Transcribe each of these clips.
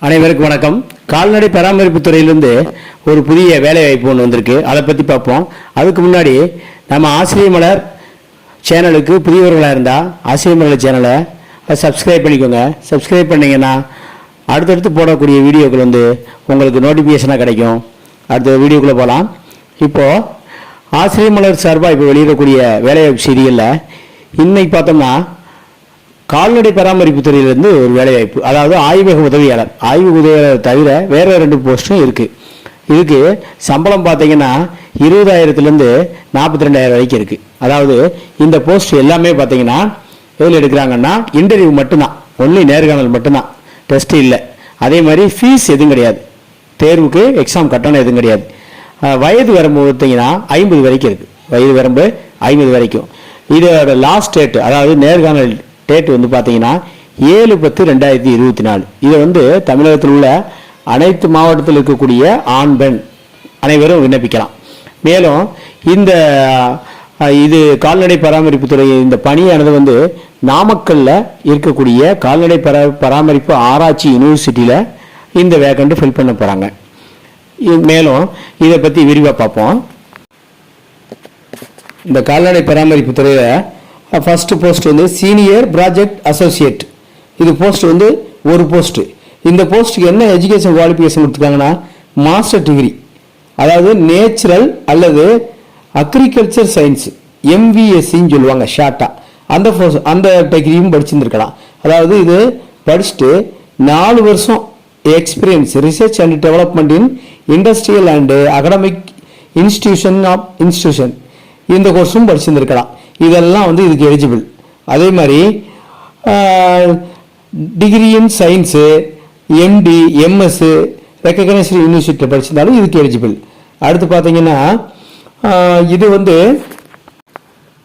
அனைவருக்கும் வணக்கம். கால்நடை பராமரிப்பு துறையிலிருந்து ஒரு புதிய வேலை வாய்ப்பு ஒன்று வந்திருக்கு. அதை பற்றி பார்ப்போம். அதுக்கு முன்னாடி நம்ம ஆசிரிய மலர் சேனலுக்கு புதியவர்களாக இருந்தால் ஆசிரிய மலர் சேனலை சப்ஸ்கிரைப் பண்ணிக்கோங்க. சப்ஸ்கிரைப் பண்ணிங்கன்னா அடுத்தடுத்து போடக்கூடிய வீடியோக்கள் உங்களுக்கு நோட்டிஃபிகேஷனாக கிடைக்கும். அடுத்த வீடியோக்குள்ளே போகலாம். இப்போது ஆசிரிய மலர் சார்பாக இப்போ வெளியிடக்கூடிய வேலைவாய்ப்பு செய்திகளில் இன்னைக்கு பார்த்தோம்னா கால்நடை பராமரிப்பு துறையிலிருந்து ஒரு வேலைவாய்ப்பு, அதாவது ஆய்வக உதவியாளர். ஆய்வு உதவியாளர் தவிர வேறு 2 போஸ்ட்டும் இருக்குது. இதுக்கு சம்பளம் பார்த்தீங்கன்னா 20,000லேருந்து 42,000 வரைக்கும் இருக்குது. அதாவது இந்த போஸ்ட் எல்லாமே பார்த்தீங்கன்னா எதில் எடுக்கிறாங்கன்னா இன்டர்வியூ மட்டும்தான், ஒன்லி நேர்காணல் மட்டும்தான், டெஸ்ட்டு இல்லை. அதே மாதிரி ஃபீஸ் எதுவும் கிடையாது, தேர்வுக்கு எக்ஸாம் கட்டணம் எதுவும் கிடையாது. வயது வரம்பு பார்த்தீங்கன்னா 50 வரைக்கும் இருக்குது. வயது வரம்பு 50 வரைக்கும். இதோட லாஸ்ட் டேட், அதாவது நேர்காணல் டேட் பார்த்தீங்கன்னா 7/10/2024. இதை தமிழகத்தில் உள்ள அனைத்து மாவட்டத்தில் இருக்கக்கூடிய ஆண் பெண் அனைவரும் விண்ணப்பிக்கலாம். மேலும் இது கால்நடை பராமரிப்பு துறை இந்த பணியானது நாமக்கல்ல இருக்கக்கூடிய கால்நடை பராமரிப்பு ஆராய்ச்சி யூனிவர்சிட்டியில் இந்த வேகண்ட் ஃபில் பண்ண போகிறாங்க. மேலும் இதை பற்றி விரிவாக பார்ப்போம். இந்த கால்நடை பராமரிப்பு துறையில் first post senior project associate. இது போஸ்ட் ஒரு போஸ்ட். இந்த போஸ்ட்டுக்கு என்ன எஜுகேஷன் குவாலிஃபிகேஷன் கொடுத்துருக்காங்கன்னா மாஸ்டர் டிகிரி, அதாவது நேச்சுரல் அல்லது அக்ரிகல்ச்சர் சயின்ஸ், MVSCன்னு சொல்லுவாங்க ஷார்ட்டா. அந்த டிகிரியும் படிச்சிருந்துருக்கலாம். அதாவது இது படிச்சுட்டு 4 வருஷம் experience research and development in industrial and academic institution இந்த கோர்ஸும் படிச்சிருந்துருக்கலாம். இதெல்லாம் இதுக்கு எலிஜிபிள். அதே மாதிரி degree in science, MD, MS recognised யூனிவர்சிட்டியில் படிச்சிருந்தாலும் இதுக்கு எலிஜிபிள். அடுத்து பார்த்தீங்கன்னா இது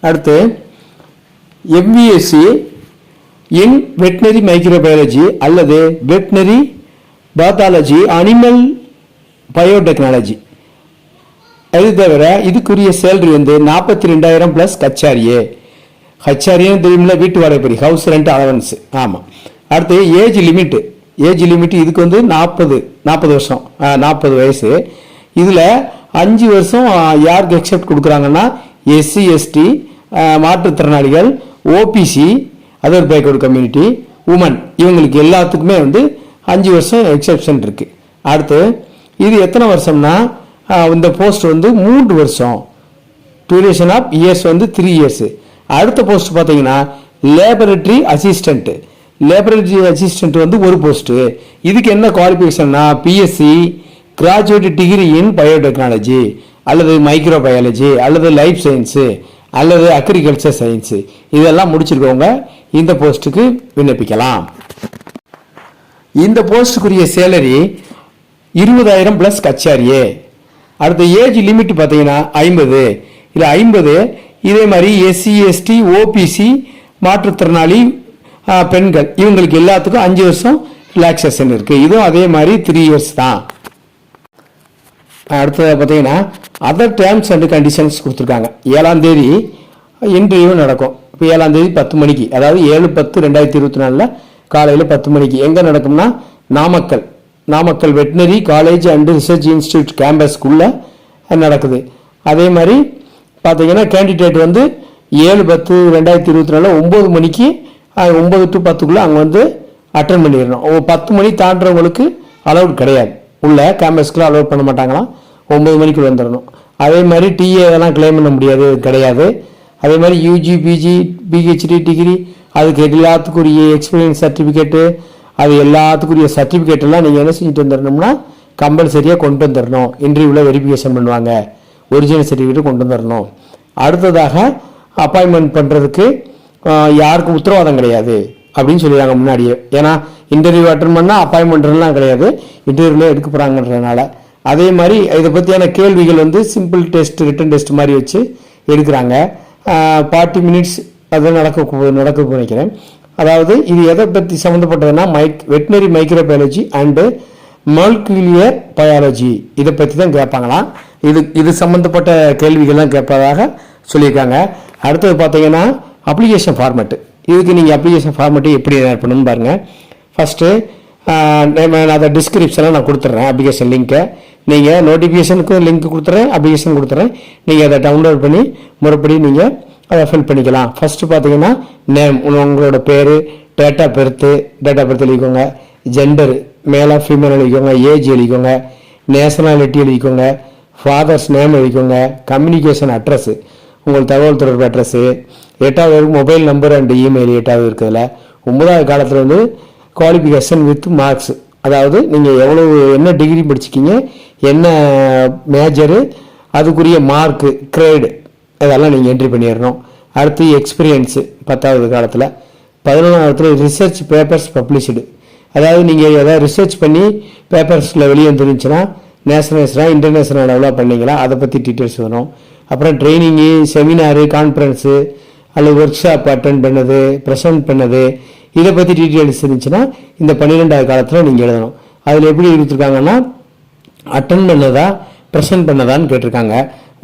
அடுத்து MVSC இன் வெட்டினரி மைக்ரோபயாலஜி அல்லது வெட்டினரி பாத்தாலஜி அனிமல் பயோடெக்னாலஜி. அது தவிர இதுக்குரிய சேலரி 42,000 ப்ளஸ் ஹச்ஆர்ஏன்னு தெரியுமில்ல, வீட்டு வாடகைப்படி, ஹவுஸ் ரெண்ட் அலவன்ஸ். ஆமாம். அடுத்து ஏஜ் லிமிட் இதுக்கு 40 வருஷம், 40 வயசு. இதில் 5 வருஷம் யாருக்கு எக்ஸெப்ட் கொடுக்குறாங்கன்னா SC ST, மாற்றுத்திறனாளிகள், OPC, other backward community, women, இவங்களுக்கு எல்லாத்துக்குமே 5 வருஷம் எக்ஸெப்ஷன் இருக்கு. அடுத்து இது எத்தனை வருஷம்னா இந்த போஸ்ட் 3 வருஷம், டியூரேஷன் ஆஃப் இயர்ஸ் 3 இயர்ஸ். அடுத்த போஸ்ட் பார்த்தீங்கன்னா லேபரட்டரி அசிஸ்டன்ட். லேபரட்டரி அசிஸ்டன்ட் ஒரு போஸ்ட். இதுக்கு என்ன குவாலிஃபிகேஷன்னா PSC graduate degree in biotechnology அல்லது மைக்ரோபயாலஜி அல்லது லைஃப் சயின்ஸு அல்லது அக்ரிகல்ச்சர் சயின்ஸு இதெல்லாம் முடிச்சிருக்கவங்க இந்த போஸ்ட்டுக்கு விண்ணப்பிக்கலாம். இந்த போஸ்ட்டுக்குரிய சேலரி 20,000 ப்ளஸ் ஹச்ஆர்ஏ. அடுத்த ஏஜ் லிமிட் பார்த்தீங்கன்னா 50. இல்லை 50. இதே மாதிரி SC ST OPC மாற்றுத்திறனாளி பெண்கள் இவங்களுக்கு எல்லாத்துக்கும் 5 வருஷம் ரிலாக்ஸேஷன் இருக்கு. இதுவும் அதே மாதிரி 3 இயர்ஸ் தான். அடுத்தது பார்த்தீங்கன்னா அதர் டேர்ம்ஸ் அண்ட் கண்டிஷன்ஸ் கொடுத்துருக்காங்க. 7ஆம் தேதி இன்டர்வியூ நடக்கும். இப்போ 7ஆம் தேதி 10 மணிக்கு, அதாவது 7/10/2024 காலையில் 10 மணிக்கு. எங்கே நடக்கும்னா Namakkal veterinary college and research institute கேம்பஸ்க்குள்ள நடக்குது. அதே மாதிரி பார்த்தீங்கன்னா கேண்டிடேட் 7/10/2024 9 மணிக்கு 9 to 10க்குள்ளே அங்கே அட்டன் பண்ணிடணும். 10 மணி தாண்டுறவங்களுக்கு அலௌட் கிடையாது, உள்ள கேம்பஸ்க்குள்ள அலௌட் பண்ண மாட்டாங்களாம். 9 மணிக்கு வந்துடணும். அதே மாதிரி TA இதெல்லாம் கிளைம் பண்ண முடியாது, கிடையாது. அதே மாதிரி UG PG PhD டிகிரி அதுக்கு எல்லாத்துக்குரிய எக்ஸ்பீரியன்ஸ் சர்டிஃபிகேட்டு அது எல்லாத்துக்குரிய சர்டிஃபிகேட் எல்லாம் நீங்கள் என்ன செஞ்சுட்டு வந்துடணும்னா கம்பல்சரியாக கொண்டு வந்துடணும். இன்டர்வியூவில் வெரிஃபிகேஷன் பண்ணுவாங்க, ஒரிஜினல் சர்டிஃபிகேட் கொண்டு வந்துடணும். அடுத்ததாக அப்பாயின்மெண்ட் பண்ணுறதுக்கு யாருக்கும் உத்தரவாதம் கிடையாது அப்படின்னு சொல்லிடுறாங்க முன்னாடியே. ஏன்னா இன்டர்வியூ அட்டன் பண்ணால் அப்பாயின்மெண்ட்லாம் கிடையாது, இன்டர்வியூவில் எடுக்க போகிறாங்கன்றதுனால. அதே மாதிரி இதை பற்றியான கேள்விகள் சிம்பிள் டெஸ்ட், ரிட்டன் டெஸ்ட் மாதிரி வச்சு எடுக்கிறாங்க. 40 மினிட்ஸ் அது நடக்க நினைக்கிறேன். அதாவது இது எதை பற்றி சம்மந்தப்பட்டதுன்னா veterinary microbiology and molecular biology இதை பற்றி தான் கேட்பாங்களாம். இது சம்மந்தப்பட்ட கேள்விகள்லாம் கேட்பதாக சொல்லியிருக்காங்க. அடுத்தது பார்த்தீங்கன்னா அப்ளிகேஷன் ஃபார்மெட்டு. இதுக்கு நீங்கள் அப்ளிகேஷன் ஃபார்மெட்டு எப்படி பண்ணணும்னு பாருங்கள். ஃபஸ்ட்டு நான் அதை டிஸ்கிரிப்ஷனில் நான் கொடுத்துட்றேன் அப்ளிகேஷன் லிங்க்கை. நீங்கள் நோட்டிஃபிகேஷனுக்கும் லிங்க் கொடுத்துட்றேன், அப்ளிகேஷன் கொடுத்துட்றேன். நீங்கள் அதை டவுன்லோட் பண்ணி முறைப்படி நீங்கள் அதை ஃபில் பண்ணிக்கலாம். ஃபஸ்ட்டு பார்த்தீங்கன்னா நேம், உங்களோட பேர், டேட் ஆஃப் பர்த்து எழுதிக்கோங்க, ஜெண்டரு மேலே ஃபீமேல் எழுதிக்கோங்க, ஏஜ் எழுதிக்கோங்க, நேஷனாலிட்டி எழுதிக்கோங்க, ஃபாதர்ஸ் நேம் எழுதிக்கோங்க, கம்யூனிகேஷன் அட்ரஸ்ஸு உங்கள் தகவல் தொடர்பு அட்ரஸ்ஸு, 8வது மொபைல் நம்பர் அண்ட் இமெயில் 8வது இருக்கிறதுல. 9வது காலத்தில் வந்து குவாலிஃபிகேஷன் வித் மார்க்ஸ், அதாவது நீங்கள் எவ்வளவு என்ன டிகிரி படிச்சிக்கிங்க, என்ன மேஜரு, அதுக்குரிய மார்க்கு, கிரேடு அதெல்லாம் நீங்கள் என்ட்ரி பண்ணிடணும். அடுத்து எக்ஸ்பீரியன்ஸு 10வது காலத்தில். 11வது ரிசர்ச் பேப்பர்ஸ் பப்ளிஷ்டு, அதாவது நீங்கள் எதாவது ரிசர்ச் பண்ணி பேப்பர்ஸில் வெளியே வந்துருந்துச்சுன்னா நேஷனல்ஸ்னால் இன்டர்நேஷ்னல் லெவலாக பண்ணிங்களா அதை பற்றி டீட்டெயில்ஸ் வரும். அப்புறம் ட்ரைனிங்கு, செமினாரு, கான்ஃபரன்ஸு அல்லது ஒர்க் ஷாப் அட்டன் பண்ணது, ப்ரெசென்ட் பண்ணது, இதை பற்றி டீட்டெயில்ஸ் இருந்துச்சுன்னா இந்த 12வது காலத்தில் நீங்கள் எழுதணும். அதில் எப்படி கொடுத்துருக்காங்கன்னா அட்டன் பண்ணதா ப்ரெசென்ட் பண்ணதான்னு கேட்டிருக்காங்க.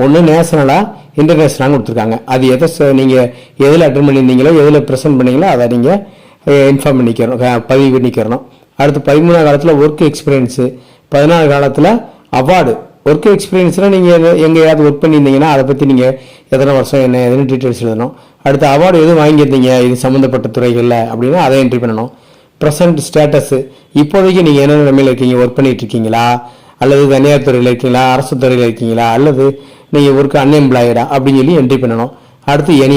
ஒன்று நேஷனலாக இன்டர்நேஷ்னலாக கொடுத்துருக்காங்க. அது எதை நீங்கள் எதில் அட்டன் பண்ணியிருந்தீங்களோ எதில் ப்ரெசென்ட் பண்ணீங்களோ அதை நீங்கள் இன்ஃபார்ம் பண்ணிக்கிறோம், பதிவு பண்ணிக்கிறணும். அடுத்து 13வது காலத்தில் ஒர்க் எக்ஸ்பீரியன்ஸு. 14வது காலத்தில் அவார்டு. ஒர்க் எக்ஸ்பீரியன்ஸ்னால் நீங்கள் எங்கேயாவது ஒர்க் பண்ணியிருந்தீங்கன்னா அதை பற்றி நீங்கள் எத்தனை வருஷம் என்ன எதுன்னு டீட்டெயில்ஸ் எழுதணும். அடுத்து அவார்டு எதுவும் வாங்கியிருந்தீங்க இது சம்மந்தப்பட்ட துறைகளில் அப்படின்னா அதை என்ட்ரி பண்ணணும். ப்ரெசன்ட் ஸ்டேட்டஸு, இப்போதைக்கு நீங்கள் என்ன நிலைமையில் இருக்கீங்க, ஒர்க் பண்ணிகிட்டு இருக்கீங்களா, அல்லது தனியார் துறையில் இருக்கீங்களா, அரசு துறையில் இருக்கீங்களா, அல்லது நீங்கள் ஒர்க் அன்எம்ப்ளாய்டா அப்படின்னு சொல்லி என்ட்ரி பண்ணணும். அடுத்து வேறு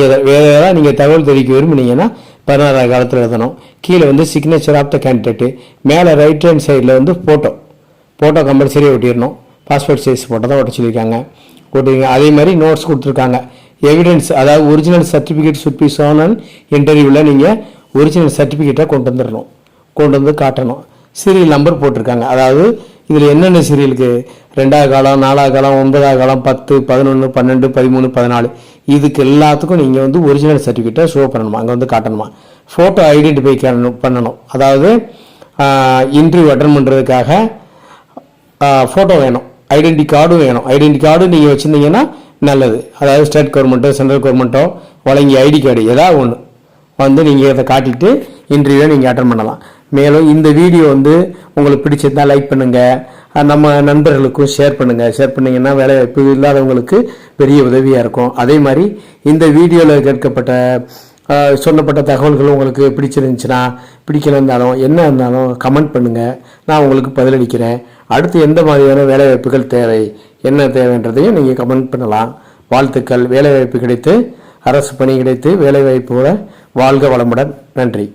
ஏதாவது நீங்கள் தகவல் தெரிவிக்க விரும்பினீங்கன்னா 16வது காலத்தில் எழுதணும். கீழே வந்து சிக்னேச்சர் ஆஃப் த கேண்டிடேட்டு, மேலே ரைட் ஹேண்ட் சைடில் வந்து ஃபோட்டோ கம்பல்சரியாக ஒட்டிடணும். பாஸ்போர்ட் சைஸ் ஃபோட்டோ தான் ஒட்ட சொல்லியிருக்காங்க, ஒட்டுவீங்க. அதே மாதிரி நோட்ஸ் கொடுத்துருக்காங்க. எவிடன்ஸ், அதாவது original certificate should be shown இன்டர்வியூவில் நீங்கள் ஒரிஜினல் சர்டிஃபிகேட்டை கொண்டு வந்து காட்டணும். சீரியல் நம்பர் போட்டிருக்காங்க, அதாவது இதில் என்னென்ன சீரியலுக்கு 2வது காலம், 4வது காலம், 9வது காலம், 10, 11, 12, 13, 14 இதுக்கு எல்லாத்துக்கும் நீங்கள் வந்து ஒரிஜினல் சர்டிஃபிகேட்டை ஷோ பண்ணணுமா, அங்கே வந்து காட்டணுமா. ஃபோட்டோ ஐடென்டிஃபை பண்ணணும், அதாவது இன்டர்வியூ அட்டன் பண்ணுறதுக்காக ஃபோட்டோ வேணும், ஐடென்டி கார்டும் வேணும். ஐடென்டி கார்டு நீங்கள் வச்சுருந்தீங்கன்னா நல்லது. அதாவது ஸ்டேட் கவர்மெண்ட்டோ சென்ட்ரல் கவர்மெண்ட்டோ வழங்கிய ஐடி கார்டு ஏதாவது ஒன்று வந்து நீங்கள் அதை காட்டிட்டு இன்டர்வியூவை நீங்கள் அட்டன் பண்ணலாம். மேலும் இந்த வீடியோ வந்து உங்களுக்கு பிடிச்சிருந்தா லைக் பண்ணுங்கள், நம்ம நண்பர்களுக்கும் ஷேர் பண்ணுங்கள். ஷேர் பண்ணிங்கன்னா வேலைவாய்ப்பு இல்லாதவங்களுக்கு பெரிய உதவியாக இருக்கும். அதே மாதிரி இந்த வீடியோவில் கேட்கப்பட்ட சொல்லப்பட்ட தகவல்களும் உங்களுக்கு பிடிச்சிருந்துச்சுன்னா, பிடிக்கலன்னாலும் என்ன இருந்தாலும் கமெண்ட் பண்ணுங்கள், நான் உங்களுக்கு பதிலளிக்கிறேன். அடுத்து எந்த மாதிரியான வேலைவாய்ப்புகள் தேவை, என்ன தேவைன்றதையும் நீங்கள் கமெண்ட் பண்ணலாம். வாழ்த்துக்கள். வேலைவாய்ப்பு கிடைத்து, அரசு பணி கிடைத்து, வேலைவாய்ப்போட வாழ்க வளமுடன். நன்றி.